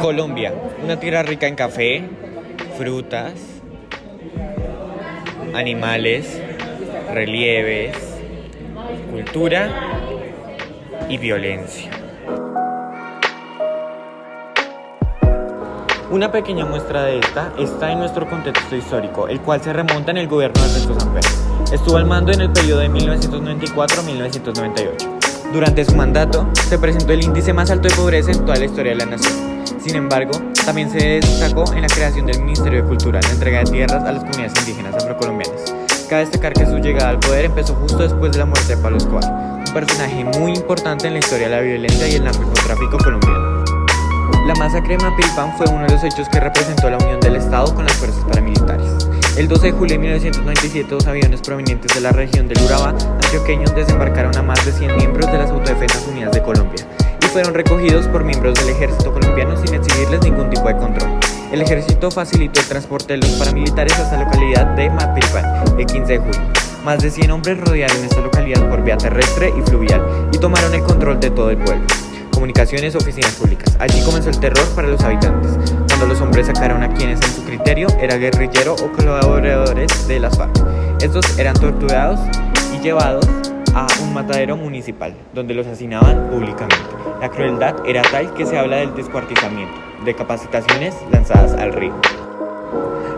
Colombia, una tierra rica en café, frutas, animales, relieves, cultura y violencia. Una pequeña muestra de esta está en nuestro contexto histórico, el cual se remonta en el gobierno de Ernesto Samper. Estuvo al mando en el periodo de 1994 a 1998. Durante su mandato, se presentó el índice más alto de pobreza en toda la historia de la nación. Sin embargo, también se destacó en la creación del Ministerio de Cultura, la entrega de tierras a las comunidades indígenas afrocolombianas. Cabe destacar que su llegada al poder empezó justo después de la muerte de Pablo Escobar, un personaje muy importante en la historia de la violencia y el narcotráfico colombiano. La masacre de Mapilpan fue uno de los hechos que representó la unión del Estado con las fuerzas paramilitares. El 12 de julio de 1997, dos aviones provenientes de la región del Urabá antioqueño desembarcaron a más de 100 miembros de las Autodefensas Unidas de Colombia y fueron recogidos por miembros del ejército colombiano sin exigirles ningún tipo de control. El ejército facilitó el transporte de los paramilitares hasta la localidad de Mapilpan el 15 de julio. Más de 100 hombres rodearon esta localidad por vía terrestre y fluvial y tomaron el control de todo el pueblo. Comunicaciones, oficinas públicas. Allí comenzó el terror para los habitantes, cuando los hombres sacaron a quienes en su criterio eran guerrilleros o colaboradores de las FARC. Estos eran torturados y llevados a un matadero municipal, donde los asesinaban públicamente. La crueldad era tal que se habla del descuartizamiento, de decapitaciones lanzadas al río.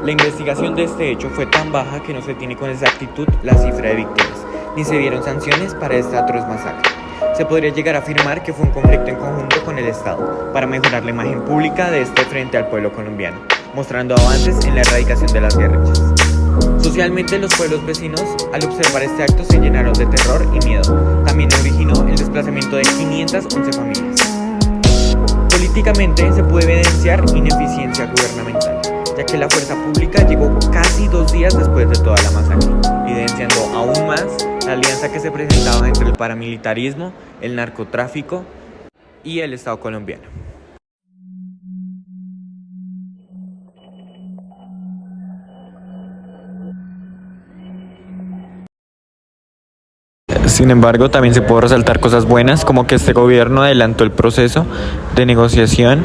La investigación de este hecho fue tan baja que no se tiene con exactitud la cifra de víctimas, ni se dieron sanciones para esta atroz masacre. Se podría llegar a afirmar que fue un conflicto en conjunto con el Estado para mejorar la imagen pública de este frente al pueblo colombiano, mostrando avances en la erradicación de las guerrillas. Socialmente, los pueblos vecinos, al observar este acto, se llenaron de terror y miedo. También originó el desplazamiento de 511 familias. Políticamente, se puede evidenciar ineficiencia gubernamental, ya que la fuerza pública llegó casi 2 días después de toda la masacre, evidenciando aún más la alianza que se presentaba entre el paramilitarismo, el narcotráfico y el Estado colombiano. Sin embargo, también se puede resaltar cosas buenas, como que este gobierno adelantó el proceso de negociación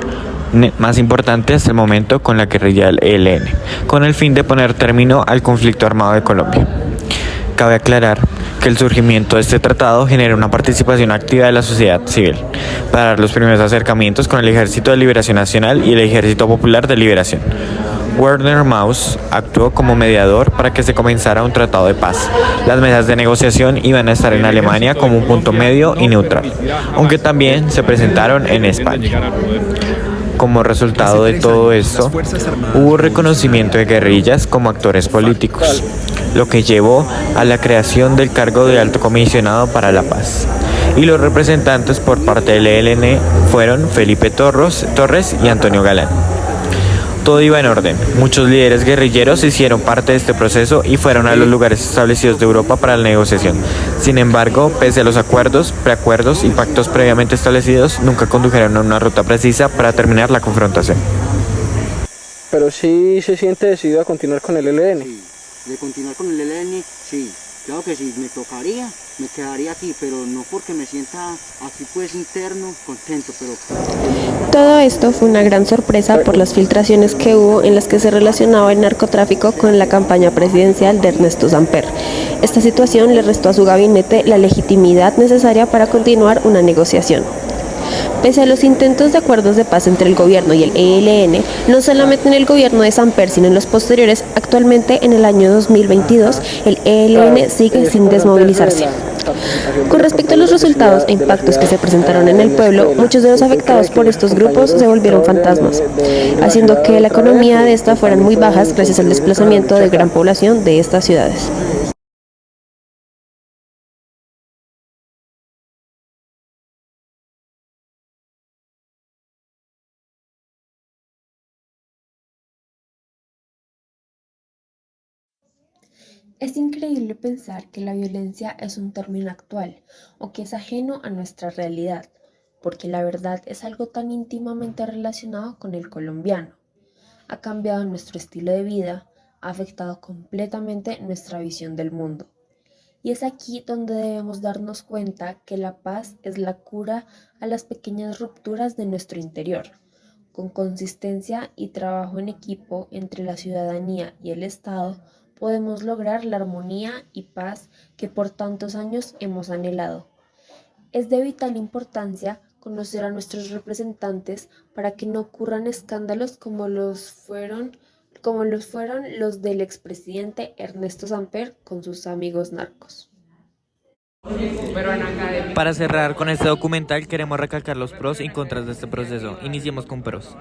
más importante hasta el momento con la guerrilla del ELN, con el fin de poner término al conflicto armado de Colombia. Cabe aclarar que el surgimiento de este tratado genera una participación activa de la sociedad civil para dar los primeros acercamientos con el Ejército de Liberación Nacional y el Ejército Popular de Liberación. Werner Mauss actuó como mediador para que se comenzara un tratado de paz. Las mesas de negociación iban a estar en Alemania como un punto medio y neutral, aunque también se presentaron en España. Como resultado de todo esto, hubo reconocimiento de guerrillas como actores políticos, lo que llevó a la creación del cargo de Alto Comisionado para la Paz. Y los representantes por parte del ELN fueron Felipe Torres y Antonio Galán. Todo iba en orden. Muchos líderes guerrilleros hicieron parte de este proceso y fueron a los lugares establecidos de Europa para la negociación. Sin embargo, pese a los acuerdos, preacuerdos y pactos previamente establecidos, nunca condujeron a una ruta precisa para terminar la confrontación. Pero sí se siente decidido a continuar con el ELN. Sí, de continuar con el ELN, sí. Claro que sí, me tocaría, me quedaría aquí, pero no porque me sienta aquí pues interno, contento, pero... Todo esto fue una gran sorpresa por las filtraciones que hubo en las que se relacionaba el narcotráfico con la campaña presidencial de Ernesto Samper. Esta situación le restó a su gabinete la legitimidad necesaria para continuar una negociación. Pese a los intentos de acuerdos de paz entre el gobierno y el ELN, no solamente en el gobierno de Samper, sino en los posteriores, actualmente en el año 2022, el ELN sigue sin desmovilizarse. Con respecto a los resultados e impactos que se presentaron en el pueblo, muchos de los afectados por estos grupos se volvieron fantasmas, haciendo que la economía de esta fueran muy bajas gracias al desplazamiento de gran población de estas ciudades. Es increíble pensar que la violencia es un término actual o que es ajeno a nuestra realidad, porque la verdad es algo tan íntimamente relacionado con el colombiano. Ha cambiado nuestro estilo de vida, ha afectado completamente nuestra visión del mundo. Y es aquí donde debemos darnos cuenta que la paz es la cura a las pequeñas rupturas de nuestro interior, con consistencia y trabajo en equipo entre la ciudadanía y el Estado, podemos lograr la armonía y paz que por tantos años hemos anhelado. Es de vital importancia conocer a nuestros representantes para que no ocurran escándalos como los fueron los del expresidente Ernesto Samper con sus amigos narcos. Para cerrar con este documental queremos recalcar los pros y contras de este proceso. Iniciemos con pros.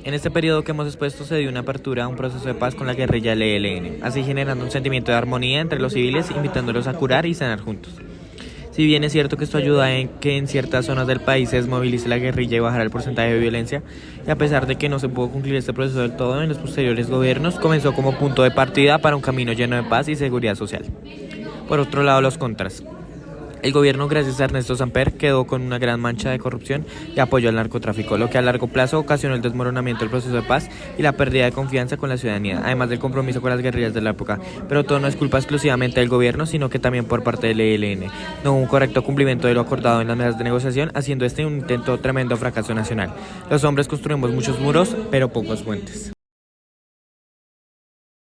En este periodo que hemos expuesto se dio una apertura a un proceso de paz con la guerrilla del ELN, así generando un sentimiento de armonía entre los civiles, invitándolos a curar y sanar juntos. Si bien es cierto que esto ayuda en que en ciertas zonas del país se desmovilice la guerrilla y bajar el porcentaje de violencia, y a pesar de que no se pudo concluir este proceso del todo en los posteriores gobiernos, comenzó como punto de partida para un camino lleno de paz y seguridad social. Por otro lado, los contras. El gobierno, gracias a Ernesto Samper, quedó con una gran mancha de corrupción y apoyo al narcotráfico, lo que a largo plazo ocasionó el desmoronamiento del proceso de paz y la pérdida de confianza con la ciudadanía, además del compromiso con las guerrillas de la época. Pero todo no es culpa exclusivamente del gobierno, sino que también por parte del ELN. No hubo un correcto cumplimiento de lo acordado en las mesas de negociación, haciendo este un intento tremendo fracaso nacional. Los hombres construimos muchos muros, pero pocos puentes.